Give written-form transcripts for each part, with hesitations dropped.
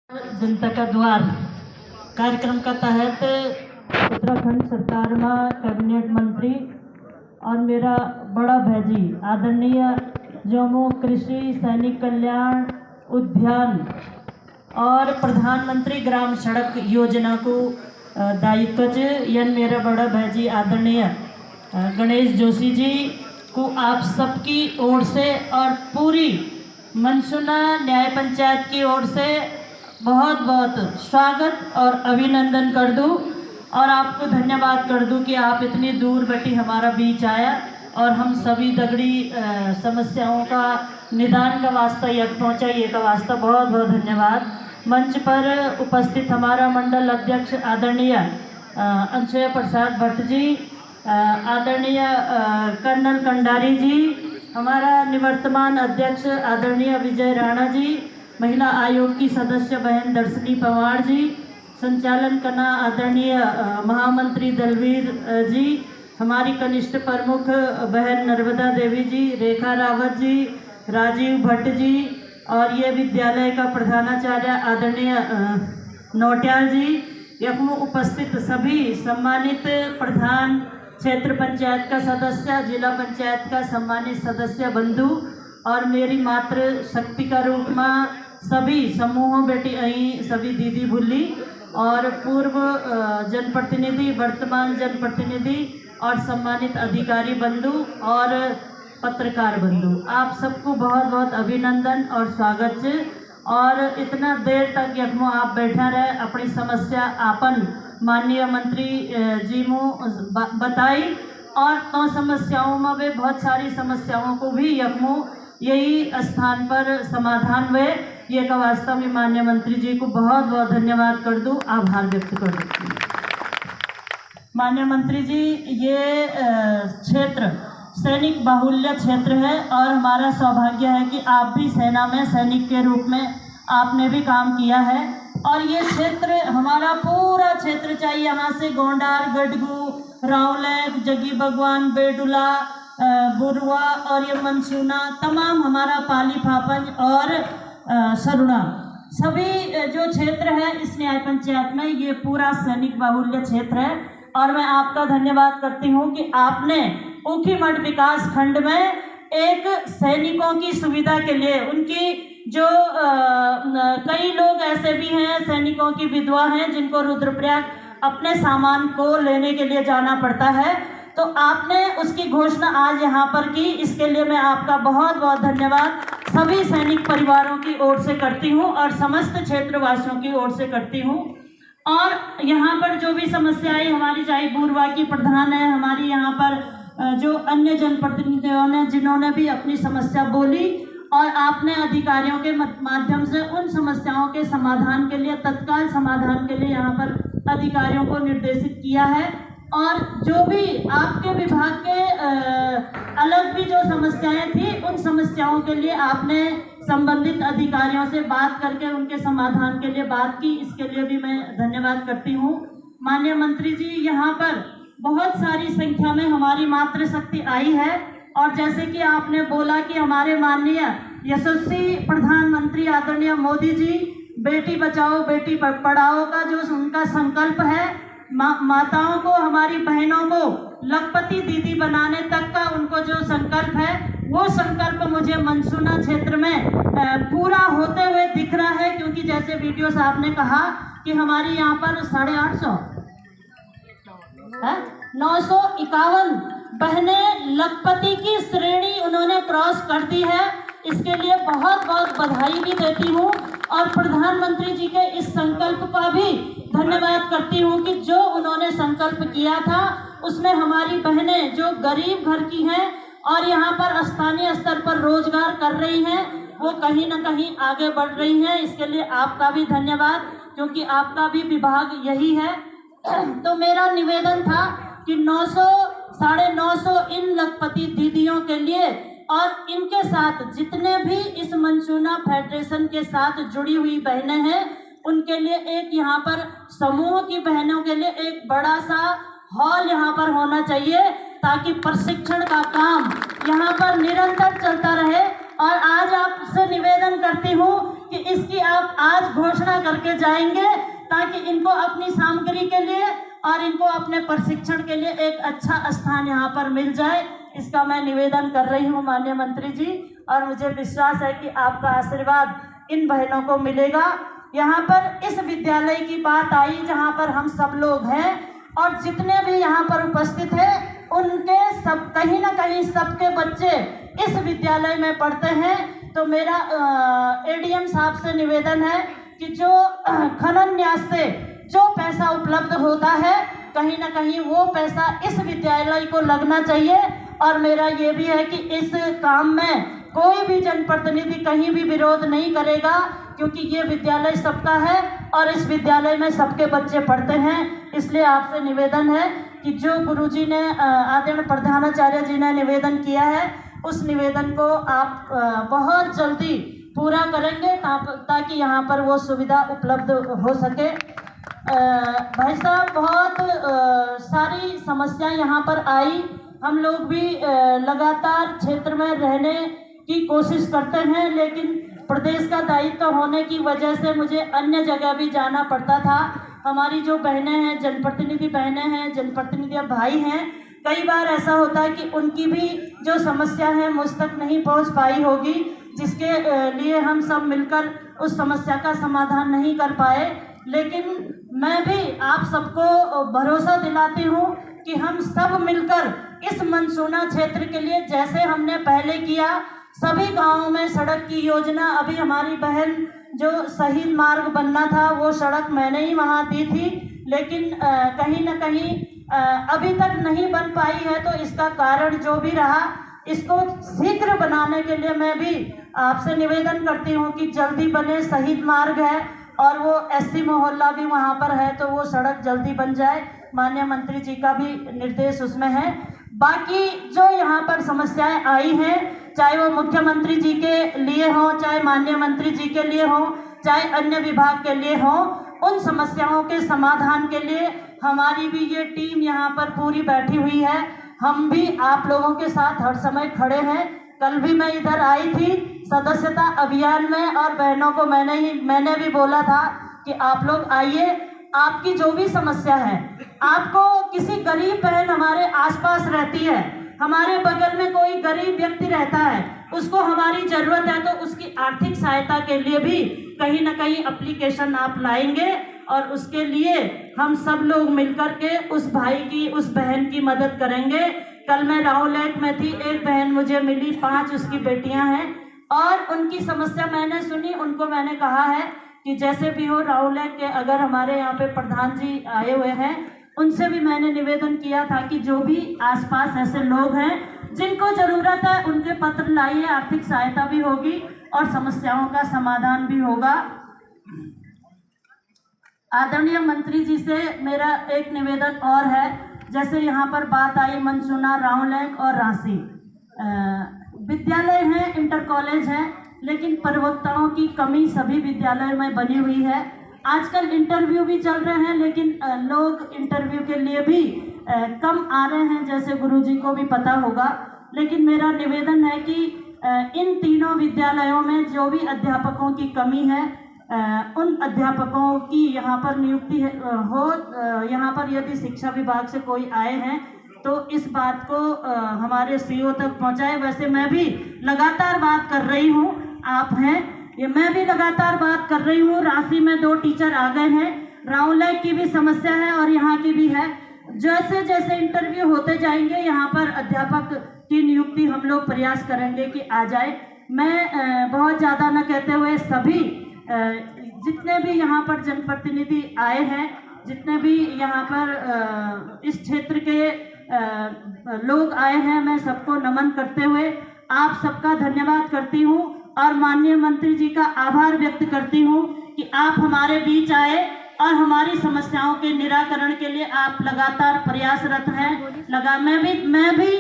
जनता का द्वार कार्यक्रम का तहत उत्तराखंड सरकार में कैबिनेट मंत्री और मेरा बड़ा भाई आदरणीय जोमो कृषि सैनिक कल्याण उद्यान और प्रधानमंत्री ग्राम सड़क योजना को दायित्व यन मेरा बड़ा भाई आदरणीय गणेश जोशी जी को आप सबकी ओर से और पूरी मनसुना न्याय पंचायत की ओर से बहुत बहुत स्वागत और अभिनंदन कर दूं और आपको धन्यवाद कर दूं कि आप इतनी दूर बैठी हमारा बीच आया और हम सभी दगड़ी समस्याओं का निदान का वास्ता यक पहुँचा, ये का वास्ता बहुत बहुत धन्यवाद। मंच पर उपस्थित हमारा मंडल अध्यक्ष आदरणीय अंशय प्रसाद भट्ट जी, आदरणीय कर्नल कंडारी जी, हमारा निवर्तमान अध्यक्ष आदरणीय विजय राणा जी, महिला आयोग की सदस्य बहन दर्शनी पवार जी, संचालन करना आदरणीय महामंत्री दलवीर जी, हमारी कनिष्ठ प्रमुख बहन नर्मदा देवी जी, रेखा रावत जी, राजीव भट्ट जी और ये विद्यालय का प्रधानाचार्य आदरणीय नौटियाल जी, यह उपस्थित सभी सम्मानित प्रधान क्षेत्र पंचायत का सदस्य, जिला पंचायत का सम्मानित सदस्य बंधु और मेरी मातृ शक्ति का रूप में सभी समूहों बेटी आई सभी दीदी भूली और पूर्व जनप्रतिनिधि, वर्तमान जनप्रतिनिधि और सम्मानित अधिकारी बंधु और पत्रकार बंधु, आप सबको बहुत बहुत अभिनंदन और स्वागत है। और इतना देर तक यखमो आप बैठा रहे अपनी समस्या आपन माननीय मंत्री जी मु बताई और तो समस्याओं में भी बहुत सारी समस्याओं को भी यखमो यही स्थान पर समाधान हुए, ये का वास्तव में माननीय मंत्री जी को बहुत बहुत धन्यवाद कर दूं, आभार व्यक्त कर दूं। माननीय मंत्री जी, ये क्षेत्र सैनिक बाहुल्य क्षेत्र है और हमारा सौभाग्य है कि आप भी सेना में सैनिक के रूप में आपने भी काम किया है और ये क्षेत्र हमारा पूरा क्षेत्र चाहिए, यहाँ से गोंडार, गडगू, रावलेक, जगी भगवान, बेडुला, बुरवा और ये मनसूना तमाम हमारा पाली फापंज और सरुणा सभी जो क्षेत्र है इस न्याय पंचायत में ये पूरा सैनिक बाहुल्य क्षेत्र है और मैं आपका धन्यवाद करती हूँ कि आपने ऊखीमठ विकास खंड में एक सैनिकों की सुविधा के लिए उनकी जो कई लोग ऐसे भी हैं सैनिकों की विधवा हैं जिनको रुद्रप्रयाग अपने सामान को लेने के लिए जाना पड़ता है, तो आपने उसकी घोषणा आज यहाँ पर की, इसके लिए मैं आपका बहुत बहुत धन्यवाद सभी सैनिक परिवारों की ओर से करती हूँ और समस्त क्षेत्रवासियों की ओर से करती हूँ। और यहाँ पर जो भी समस्याएं हमारी चाहे बुरवा की प्रधान है, हमारी यहाँ पर जो अन्य जनप्रतिनिधियों ने जिन्होंने भी अपनी समस्या बोली और आपने अधिकारियों के माध्यम से उन समस्याओं के समाधान के लिए तत्काल समाधान के लिए यहाँ पर अधिकारियों को निर्देशित किया है और जो भी आपके विभाग के अलग भी जो समस्याएं थी उन समस्याओं के लिए आपने संबंधित अधिकारियों से बात करके उनके समाधान के लिए बात की, इसके लिए भी मैं धन्यवाद करती हूँ। माननीय मंत्री जी, यहाँ पर बहुत सारी संख्या में हमारी मातृशक्ति आई है और जैसे कि आपने बोला कि हमारे माननीय यशस्वी प्रधानमंत्री आदरणीय मोदी जी बेटी बचाओ बेटी पढ़ाओ का जो उनका संकल्प है, माताओं को, हमारी बहनों को लखपति दीदी बनाने तक का उनको जो संकल्प है वो संकल्प मुझे मनसूना क्षेत्र में पूरा होते हुए दिख रहा है, क्योंकि जैसे वीडियो साहब ने कहा कि हमारी यहाँ पर 951 बहनें लखपति की श्रेणी उन्होंने क्रॉस कर दी है, इसके लिए बहुत बहुत बधाई भी देती हूँ और प्रधानमंत्री जी के इस संकल्प का भी धन्यवाद करती हूँ कि जो उन्होंने संकल्प किया था उसमें हमारी बहनें जो गरीब घर की हैं और यहाँ पर स्थानीय स्तर पर रोजगार कर रही हैं वो कहीं ना कहीं आगे बढ़ रही हैं, इसके लिए आपका भी धन्यवाद क्योंकि आपका भी विभाग यही है। तो मेरा निवेदन था कि 900 950 इन लखपति दीदियों के लिए और इनके साथ जितने भी इस मनसूना फेडरेशन के साथ जुड़ी हुई बहनें हैं उनके लिए एक यहाँ पर समूह की बहनों के लिए एक बड़ा सा हॉल यहाँ पर होना चाहिए ताकि प्रशिक्षण का काम यहाँ पर निरंतर चलता रहे। और आज आपसे निवेदन करती हूँ कि इसकी आप आज घोषणा करके जाएंगे, ताकि इनको अपनी सामग्री के लिए और इनको अपने प्रशिक्षण के लिए एक अच्छा स्थान यहाँ पर मिल जाए। इसका मैं निवेदन कर रही हूँ माननीय मंत्री जी, और मुझे विश्वास है कि आपका आशीर्वाद इन बहनों को मिलेगा। यहाँ पर इस विद्यालय की बात आई जहाँ पर हम सब लोग हैं, और जितने भी यहाँ पर उपस्थित हैं उनके सब कहीं ना कहीं सबके बच्चे इस विद्यालय में पढ़ते हैं। तो मेरा एडीएम साहब से निवेदन है कि जो खनन न्यास से जो पैसा उपलब्ध होता है, कहीं ना कहीं वो पैसा इस विद्यालय को लगना चाहिए। और मेरा ये भी है कि इस काम में कोई भी जनप्रतिनिधि कहीं भी विरोध नहीं करेगा, क्योंकि ये विद्यालय सबका है और इस विद्यालय में सबके बच्चे पढ़ते हैं। इसलिए आपसे निवेदन है कि जो गुरुजी ने आदरणीय प्रधानाचार्य जी ने निवेदन किया है, उस निवेदन को आप बहुत जल्दी पूरा करेंगे ताकि यहाँ पर वो सुविधा उपलब्ध हो सके। भाई साहब, बहुत सारी समस्याएं यहाँ पर आई। हम लोग भी लगातार क्षेत्र में रहने की कोशिश करते हैं, लेकिन प्रदेश का दायित्व होने की वजह से मुझे अन्य जगह भी जाना पड़ता था। हमारी जो बहनें हैं, जनप्रतिनिधि बहनें हैं, जनप्रतिनिधि भाई हैं, कई बार ऐसा होता है कि उनकी भी जो समस्या है मुझ तक नहीं पहुंच पाई होगी, जिसके लिए हम सब मिलकर उस समस्या का समाधान नहीं कर पाए। लेकिन मैं भी आप सबको भरोसा दिलाती हूँ कि हम सब मिलकर इस मनसूना क्षेत्र के लिए, जैसे हमने पहले किया, सभी गांवों में सड़क की योजना, अभी हमारी बहन जो शहीद मार्ग बनना था वो सड़क मैंने ही वहाँ दी थी, लेकिन कहीं ना कहीं अभी तक नहीं बन पाई है। तो इसका कारण जो भी रहा, इसको शीघ्र बनाने के लिए मैं भी आपसे निवेदन करती हूँ कि जल्दी बने। शहीद मार्ग है और वो एससी मोहल्ला भी वहाँ पर है, तो वो सड़क जल्दी बन जाए। माननीय मंत्री जी का भी निर्देश उसमें है। बाकी जो यहाँ पर समस्याएं आई हैं, चाहे वो मुख्यमंत्री जी के लिए हो, चाहे माननीय मंत्री जी के लिए हो, चाहे अन्य विभाग के लिए हो, उन समस्याओं के समाधान के लिए हमारी भी ये टीम यहाँ पर पूरी बैठी हुई है। हम भी आप लोगों के साथ हर समय खड़े हैं। कल भी मैं इधर आई थी सदस्यता अभियान में, और बहनों को मैंने भी बोला था कि आप लोग आइए, आपकी जो भी समस्या है, आपको किसी गरीब बहन हमारे आसपास रहती है, हमारे बगल में कोई गरीब व्यक्ति रहता है, उसको हमारी ज़रूरत है, तो उसकी आर्थिक सहायता के लिए भी कहीं ना कहीं एप्लीकेशन आप लाएंगे, और उसके लिए हम सब लोग मिलकर के उस भाई की, उस बहन की मदद करेंगे। कल मैं राहुलेक में थी, एक बहन मुझे मिली, 5 उसकी बेटियां हैं, और उनकी समस्या मैंने सुनी। उनको मैंने कहा है कि जैसे भी हो राहुलेक के, अगर हमारे यहाँ पे प्रधान जी आए हुए हैं, उनसे भी मैंने निवेदन किया था कि जो भी आसपास ऐसे लोग हैं जिनको ज़रूरत है, उनके पत्र लाइए, आर्थिक सहायता भी होगी और समस्याओं का समाधान भी होगा। आदरणीय मंत्री जी से मेरा एक निवेदन और है, जैसे यहाँ पर बात आई मनसूना, राउलेक और रांसी विद्यालय हैं, इंटर कॉलेज हैं, लेकिन प्रवक्ताओं की कमी सभी विद्यालयों में बनी हुई है। आजकल इंटरव्यू भी चल रहे हैं, लेकिन लोग इंटरव्यू के लिए भी कम आ रहे हैं, जैसे गुरुजी को भी पता होगा। लेकिन मेरा निवेदन है कि इन तीनों विद्यालयों में जो भी अध्यापकों की कमी है, उन अध्यापकों की यहाँ पर नियुक्ति हो। यहाँ पर यदि शिक्षा विभाग से कोई आए हैं तो इस बात को हमारे सीईओ तक पहुँचाए। वैसे मैं भी लगातार बात कर रही हूँ, आप हैं, ये मैं भी लगातार बात कर रही हूँ। रांची में 2 टीचर आ गए हैं, राउलेक की भी समस्या है और यहाँ की भी है। जैसे जैसे इंटरव्यू होते जाएंगे, यहाँ पर अध्यापक की नियुक्ति हम लोग प्रयास करेंगे कि आ जाए। मैं बहुत ज़्यादा न कहते हुए सभी जितने भी यहाँ पर जनप्रतिनिधि आए हैं, जितने भी यहाँ पर इस क्षेत्र के लोग आए हैं, मैं सबको नमन करते हुए आप सबका धन्यवाद करती हूँ और माननीय मंत्री जी का आभार व्यक्त करती हूँ कि आप हमारे बीच आए और हमारी समस्याओं के निराकरण के लिए आप लगातार प्रयासरत हैं। मैं भी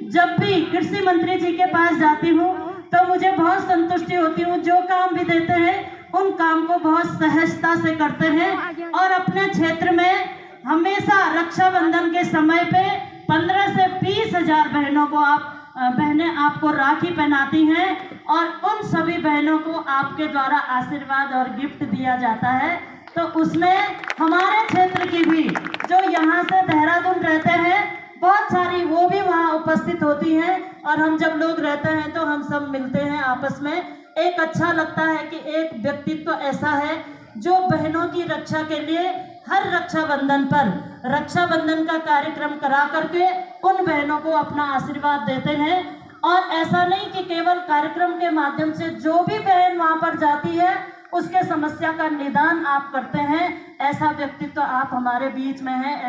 जब भी कृषि मंत्री जी के पास जाती हूँ तो मुझे बहुत संतुष्टि होती हूँ। जो काम भी देते हैं उन काम को बहुत सहजता से करते हैं और अपने क्षेत्र में हमेशा रक्षाबंधन के समय पे 15 से 20 हजार बहनों को आप बहनें आपको राखी पहनाती हैं और उन सभी बहनों को आपके द्वारा आशीर्वाद और गिफ्ट दिया जाता है। तो उसमें हमारे क्षेत्र की भी जो यहाँ से देहरादून रहते हैं बहुत सारी, वो भी वहाँ उपस्थित होती हैं और हम जब लोग रहते हैं तो हम सब मिलते हैं आपस में। एक अच्छा लगता है कि एक व्यक्तित्व ऐसा है जो बहनों की रक्षा के लिए हर रक्षाबंधन पर रक्षाबंधन का कार्यक्रम करा करके उन बहनों को अपना आशीर्वाद देते हैं। और ऐसा नहीं कि केवल कार्यक्रम के माध्यम से जो भी बहन वहाँ पर जाती है उसके समस्या का निदान आप करते हैं। ऐसा व्यक्तित्व आप हमारे बीच में हैं,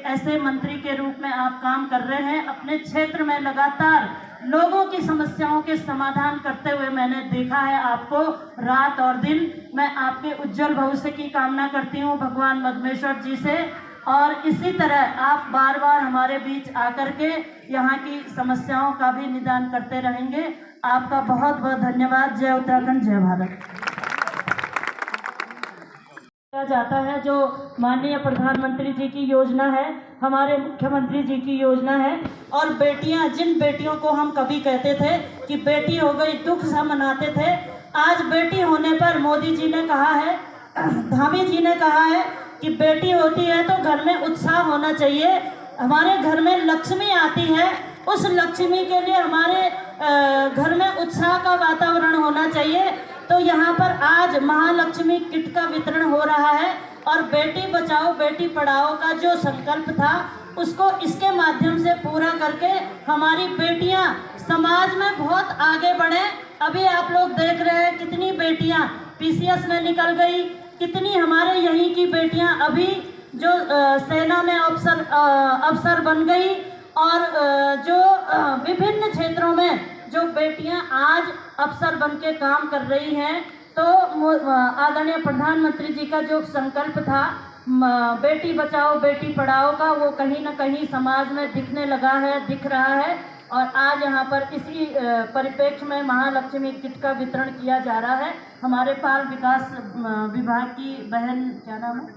ऐसे मंत्री के रूप में आप काम कर रहे हैं। अपने क्षेत्र में लगातार लोगों की समस्याओं के समाधान करते हुए मैंने देखा है आपको रात और दिन। मैं आपके उज्जवल भविष्य की कामना करती हूँ भगवान मद्मेश्वर जी से, और इसी तरह आप बार बार हमारे बीच आकर के यहाँ की समस्याओं का भी निदान करते रहेंगे। आपका बहुत बहुत धन्यवाद। जय उत्तराखंड, जय भारत। जाता है जो माननीय प्रधानमंत्री जी की योजना है, हमारे मुख्यमंत्री जी की योजना है। और बेटियां, जिन बेटियों को हम कभी कहते थे कि बेटी हो गई दुख सा मनाते थे, आज बेटी होने पर मोदी जी ने कहा है, धामी जी ने कहा है कि बेटी होती है तो घर में उत्साह होना चाहिए। हमारे घर में लक्ष्मी आती है, उस लक्ष्मी के लिए हमारे घर में उत्साह का वातावरण होना चाहिए। तो यहाँ पर आज महालक्ष्मी किट का वितरण हो रहा है और बेटी बचाओ बेटी पढ़ाओ का जो संकल्प था उसको इसके माध्यम से पूरा करके हमारी बेटियाँ समाज में बहुत आगे बढ़े। अभी आप लोग देख रहे हैं कितनी बेटियाँ PCS में निकल गई, कितनी हमारे यहीं की बेटियाँ अभी जो सेना में अफसर बन गई, और जो विभिन्न क्षेत्रों में जो बेटियां आज अफसर बन के काम कर रही हैं। तो आदरणीय प्रधानमंत्री जी का जो संकल्प था बेटी बचाओ बेटी पढ़ाओ का, वो कहीं ना कहीं समाज में दिखने लगा है, दिख रहा है। और आज यहाँ पर इसी परिप्रेक्ष्य में महालक्ष्मी किट का वितरण किया जा रहा है। हमारे बाल विकास विभाग की बहन, क्या नाम है,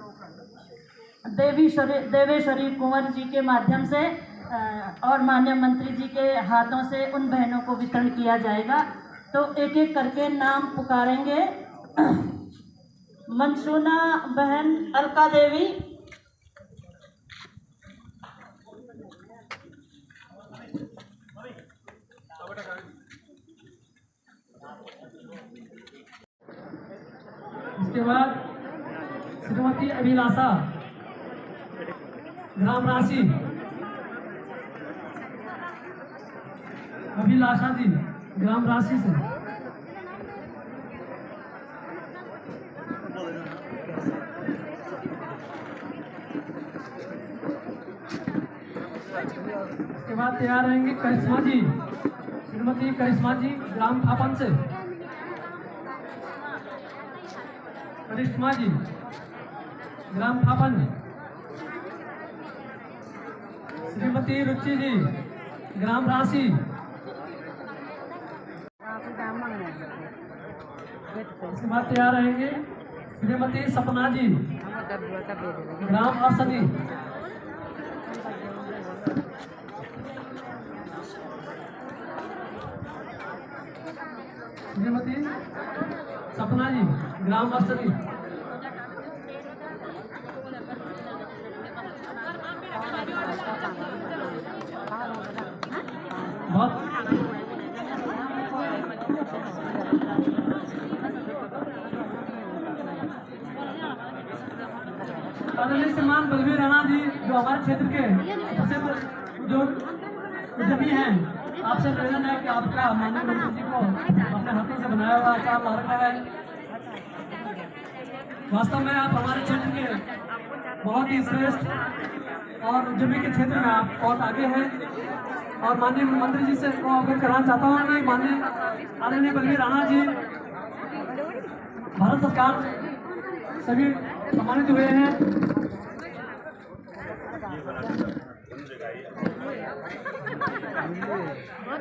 देवेश्वरी कुंवर जी के माध्यम से और माननीय मंत्री जी के हाथों से उन बहनों को वितरण किया जाएगा। तो एक एक करके नाम पुकारेंगे। मनसूना बहन, अलका देवी, इसके बाद श्रीमती अभिलाषा, ग्राम राशि, अभिलाषा जी ग्राम राशि से। इसके बाद तैयार रहेंगे करिश्मा जी, श्रीमती करिश्मा जी ग्राम थापन से। करिश्मा जी ग्राम थापन। श्रीमती रुचि जी ग्राम राशि। इसके बाद तैयार रहेंगे श्रीमती सपना जी ग्राम अर्सनी। श्रीमती सपना जी ग्राम अर्सनी। बहुत आदरणीय श्रीमान बलवीर राणा जी जो हमारे क्षेत्र के प्रसिद्ध उद्यमी हैं, आपसे निवेदन है कि आपका माननीय मंत्री जी को अपने हाथों से बनाया हुआ अचार ला रखा है। वास्तव में आप हमारे क्षेत्र के बहुत ही श्रेष्ठ और उद्यमी के क्षेत्र में आप बहुत आगे हैं। और माननीय मंत्री जी से अवगत कराना चाहता हूँ कि माननीय आदरणीय बलवीर राणा जी भारत सरकार सभी सम्मानित हुए हैं। बहुत